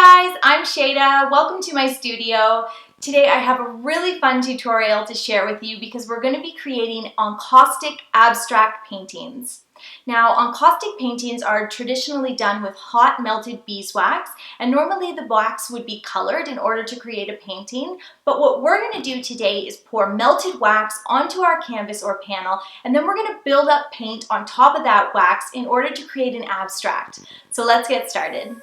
guys, I'm Shayda. Welcome to my studio. Today I have a really fun tutorial to share with you because we're going to be creating encaustic abstract paintings. Now, encaustic paintings are traditionally done with hot melted beeswax, and normally the wax would be colored in order to create a painting, but what we're going to do today is pour melted wax onto our canvas or panel, and then we're going to build up paint on top of that wax in order to create an abstract. So let's get started.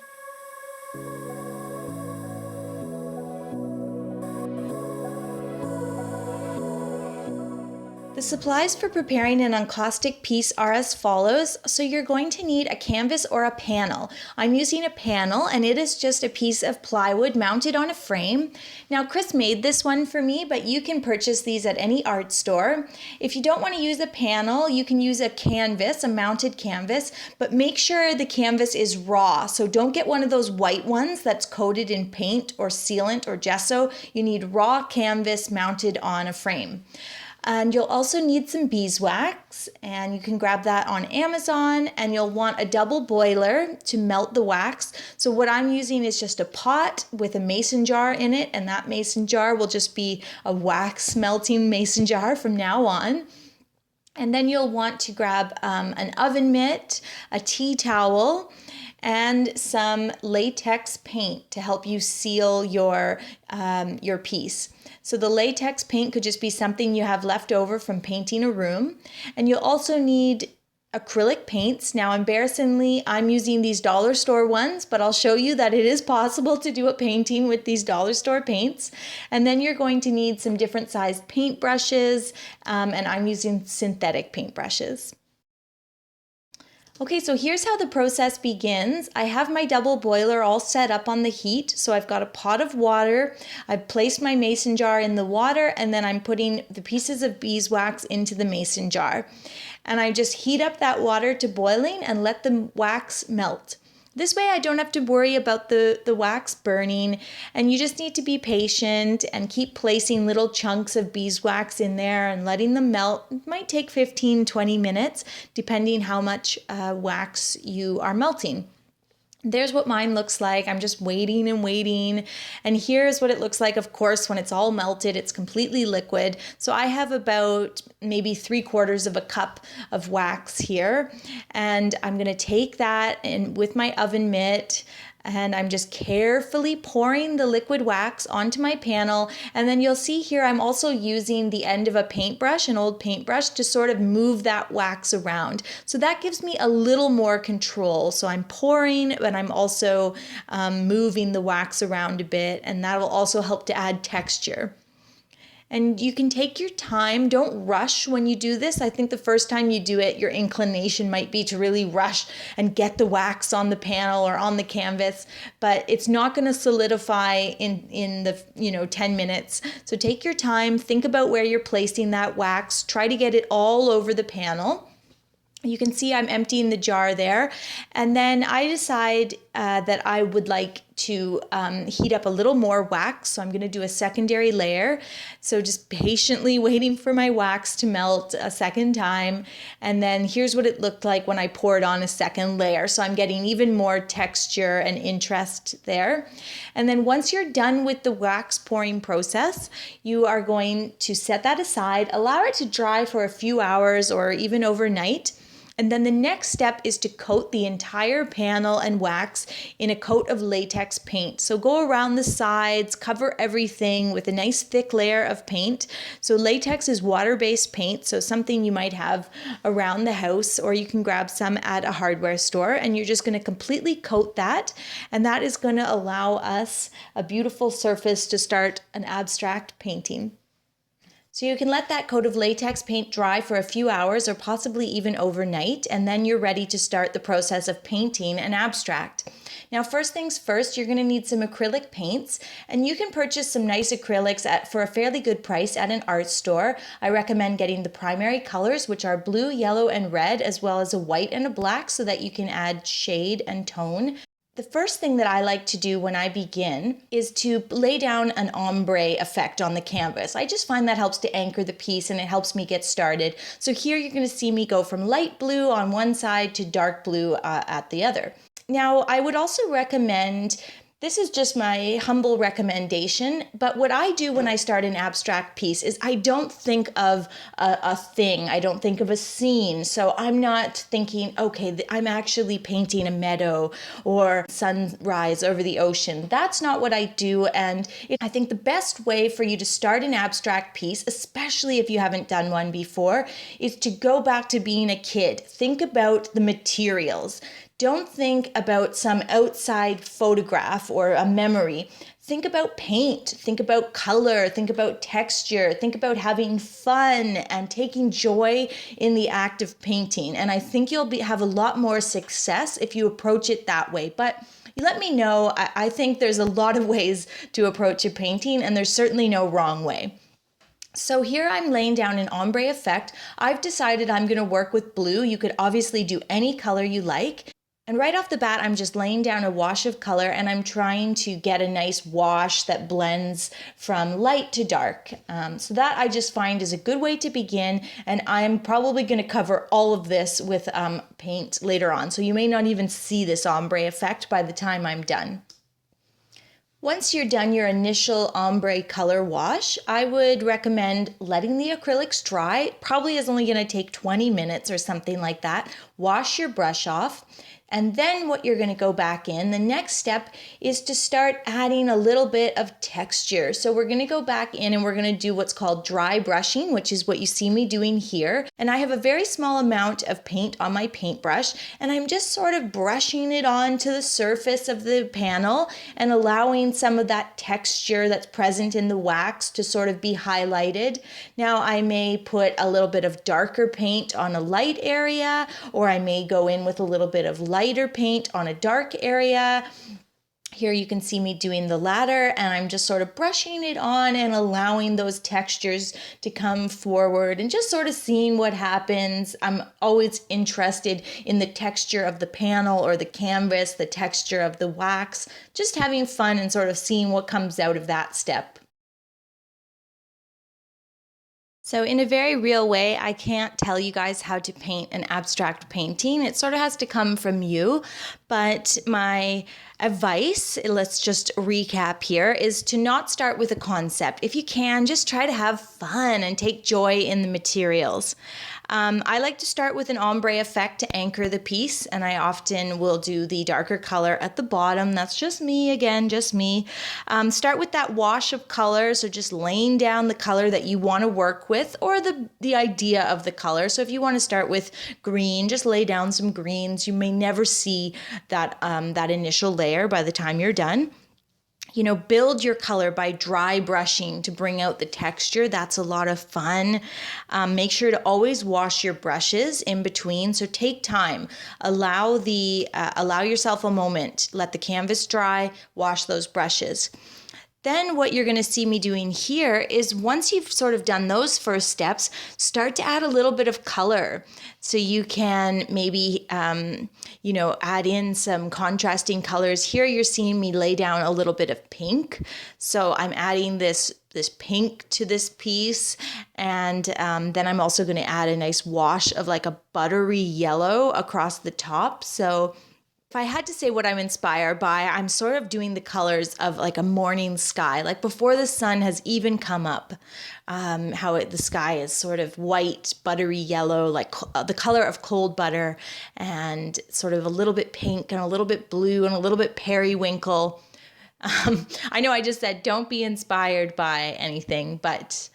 The supplies for preparing an encaustic piece are as follows. So you're going to need a canvas or a panel. I'm using a panel and it is just a piece of plywood mounted on a frame. Now Chris made this one for me, but you can purchase these at any art store. If you don't want to use a panel, you can use a canvas, a mounted canvas, but make sure the canvas is raw. So don't get one of those white ones that's coated in paint or sealant or gesso. You need raw canvas mounted on a frame. And you'll also need some beeswax, and you can grab that on Amazon, and you'll want a double boiler to melt the wax. So what I'm using is just a pot with a mason jar in it, and that mason jar will just be a wax melting mason jar from now on. And then you'll want to grab an oven mitt, a tea towel, and some latex paint to help you seal your piece. So the latex paint could just be something you have left over from painting a room. And you'll also need acrylic paints. Now, embarrassingly, I'm using these dollar store ones, but I'll show you that it is possible to do a painting with these dollar store paints. And then you're going to need some different sized paint brushes, and I'm using synthetic paint brushes. Okay, so here's how the process begins. I have my double boiler all set up on the heat. So I've got a pot of water. I've placed my mason jar in the water, and then I'm putting the pieces of beeswax into the mason jar. And I just heat up that water to boiling and let the wax melt. This way I don't have to worry about the wax burning, and you just need to be patient and keep placing little chunks of beeswax in there and letting them melt. It might take 15-20 minutes depending how much wax you are melting. There's what mine looks like. I'm just waiting and waiting. And here's what it looks like, of course, when it's all melted. It's completely liquid. So I have about maybe 3/4 of a cup of wax here. And I'm going to take that and with my oven mitt, and I'm just carefully pouring the liquid wax onto my panel. And then you'll see here I'm also using the end of a paintbrush, an old paintbrush, to sort of move that wax around. So that gives me a little more control. So I'm pouring, but I'm also moving the wax around a bit, and that'll also help to add texture. And you can take your time. Don't rush when you do this. I think the first time you do it, your inclination might be to really rush and get the wax on the panel or on the canvas, but it's not going to solidify in the 10 minutes. So take your time, think about where you're placing that wax, try to get it all over the panel. You can see I'm emptying the jar there, and then I decide that I would like to heat up a little more wax, so I'm going to do a secondary layer. So just patiently waiting for my wax to melt a second time, and then here's what it looked like when I poured on a second layer. So I'm getting even more texture and interest there. And then once you're done with the wax pouring process, you are going to set that aside, allow it to dry for a few hours or even overnight. And then the next step is to coat the entire panel and wax in a coat of latex paint. So go around the sides, cover everything with a nice thick layer of paint. So latex is water-based paint, so something you might have around the house, or you can grab some at a hardware store, and you're just going to completely coat that. And that is going to allow us a beautiful surface to start an abstract painting. So you can let that coat of latex paint dry for a few hours or possibly even overnight, and then you're ready to start the process of painting an abstract. Now, first things first, you're going to need some acrylic paints, and you can purchase some nice acrylics for a fairly good price at an art store. I recommend getting the primary colors, which are blue, yellow, and red, as well as a white and a black, so that you can add shade and tone. The first thing that I like to do when I begin is to lay down an ombre effect on the canvas. I just find that helps to anchor the piece and it helps me get started. So here you're going to see me go from light blue on one side to dark blue at the other. Now, I would also recommend This is just my humble recommendation, but what I do when I start an abstract piece is I don't think of a thing, I don't think of a scene. So I'm not thinking, okay, I'm actually painting a meadow or sunrise over the ocean. That's not what I do, and I think the best way for you to start an abstract piece, especially if you haven't done one before, is to go back to being a kid. Think about the materials. Don't think about some outside photograph or a memory. Think about paint, think about color, think about texture, think about having fun and taking joy in the act of painting. And I think you'll have a lot more success if you approach it that way. But you let me know. I think there's a lot of ways to approach a painting, and there's certainly no wrong way. So here I'm laying down an ombre effect. I've decided I'm going to work with blue. You could obviously do any color you like. And right off the bat, I'm just laying down a wash of color, and I'm trying to get a nice wash that blends from light to dark. So that I just find is a good way to begin, and I'm probably going to cover all of this with paint later on. So you may not even see this ombre effect by the time I'm done. Once you're done your initial ombre color wash, I would recommend letting the acrylics dry. Probably is only going to take 20 minutes or something like that. Wash your brush off. And then what you're going to go back in, the next step is to start adding a little bit of texture. So we're going to go back in and we're going to do what's called dry brushing, which is what you see me doing here. And I have a very small amount of paint on my paintbrush, and I'm just sort of brushing it onto the surface of the panel and allowing some of that texture that's present in the wax to sort of be highlighted. Now I may put a little bit of darker paint on a light area, or I may go in with a little bit of lighter paint on a dark area. Here you can see me doing the latter, and I'm just sort of brushing it on and allowing those textures to come forward and just sort of seeing what happens. I'm always interested in the texture of the panel or the canvas, the texture of the wax, just having fun and sort of seeing what comes out of that step. So in a very real way, I can't tell you guys how to paint an abstract painting. It sort of has to come from you, but my advice, let's just recap here, is to not start with a concept. If you can, just try to have fun and take joy in the materials. I like to start with an ombre effect to anchor the piece, and I often will do the darker color at the bottom. That's just me, again, just me. Start with that wash of color, so just laying down the color that you want to work with, or the idea of the color. So if you want to start with green, just lay down some greens. You may never see that initial layer by the time you're done. You know, build your color by dry brushing to bring out the texture. That's a lot of fun. Make sure to always wash your brushes in between. So take time. Allow yourself a moment. Let the canvas dry. Wash those brushes. Then what you're going to see me doing here is once you've sort of done those first steps, start to add a little bit of color. So you can maybe, add in some contrasting colors. Here you're seeing me lay down a little bit of pink. So I'm adding this pink to this piece. And then I'm also going to add a nice wash of like a buttery yellow across the top. So if I had to say what I'm inspired by, I'm sort of doing the colors of like a morning sky, like before the sun has even come up, the sky is sort of white, buttery yellow, like the color of cold butter, and sort of a little bit pink and a little bit blue and a little bit periwinkle. I know I just said don't be inspired by anything, but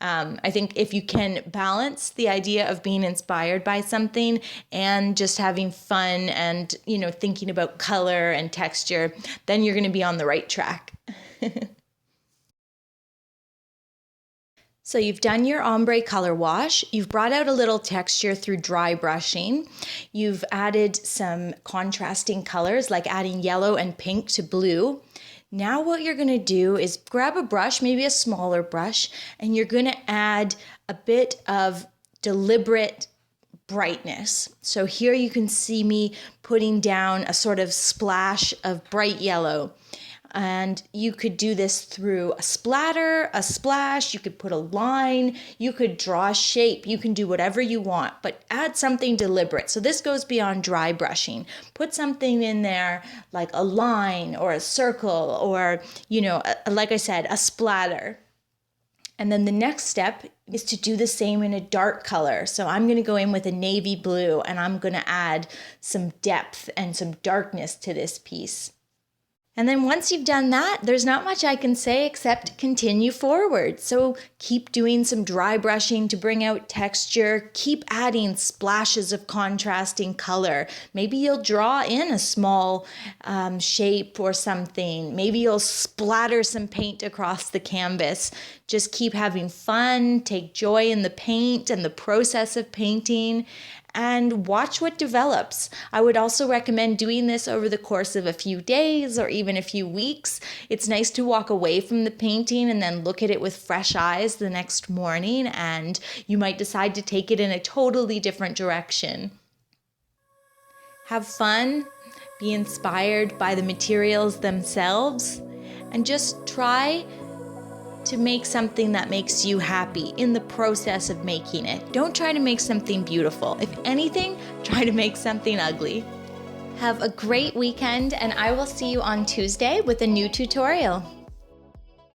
I think if you can balance the idea of being inspired by something and just having fun and, thinking about color and texture, then you're going to be on the right track. So you've done your ombre color wash, you've brought out a little texture through dry brushing, you've added some contrasting colors like adding yellow and pink to blue. Now what you're going to do is grab a brush, maybe a smaller brush, and you're going to add a bit of deliberate brightness. So here you can see me putting down a sort of splash of bright yellow. And you could do this through a splatter, a splash, you could put a line, you could draw a shape, you can do whatever you want, but add something deliberate. So this goes beyond dry brushing. Put something in there like a line or a circle or, like I said, a splatter. And then the next step is to do the same in a dark color. So I'm going to go in with a navy blue and I'm going to add some depth and some darkness to this piece. And then once you've done that, there's not much I can say except continue forward. So keep doing some dry brushing to bring out texture. Keep adding splashes of contrasting color. Maybe you'll draw in a small shape or something. Maybe you'll splatter some paint across the canvas. Just keep having fun. Take joy in the paint and the process of painting. And watch what develops. I would also recommend doing this over the course of a few days or even a few weeks. It's nice to walk away from the painting and then look at it with fresh eyes the next morning, and you might decide to take it in a totally different direction. Have fun, be inspired by the materials themselves, and just try to make something that makes you happy in the process of making it. Don't try to make something beautiful. If anything, try to make something ugly. Have a great weekend, and I will see you on Tuesday with a new tutorial.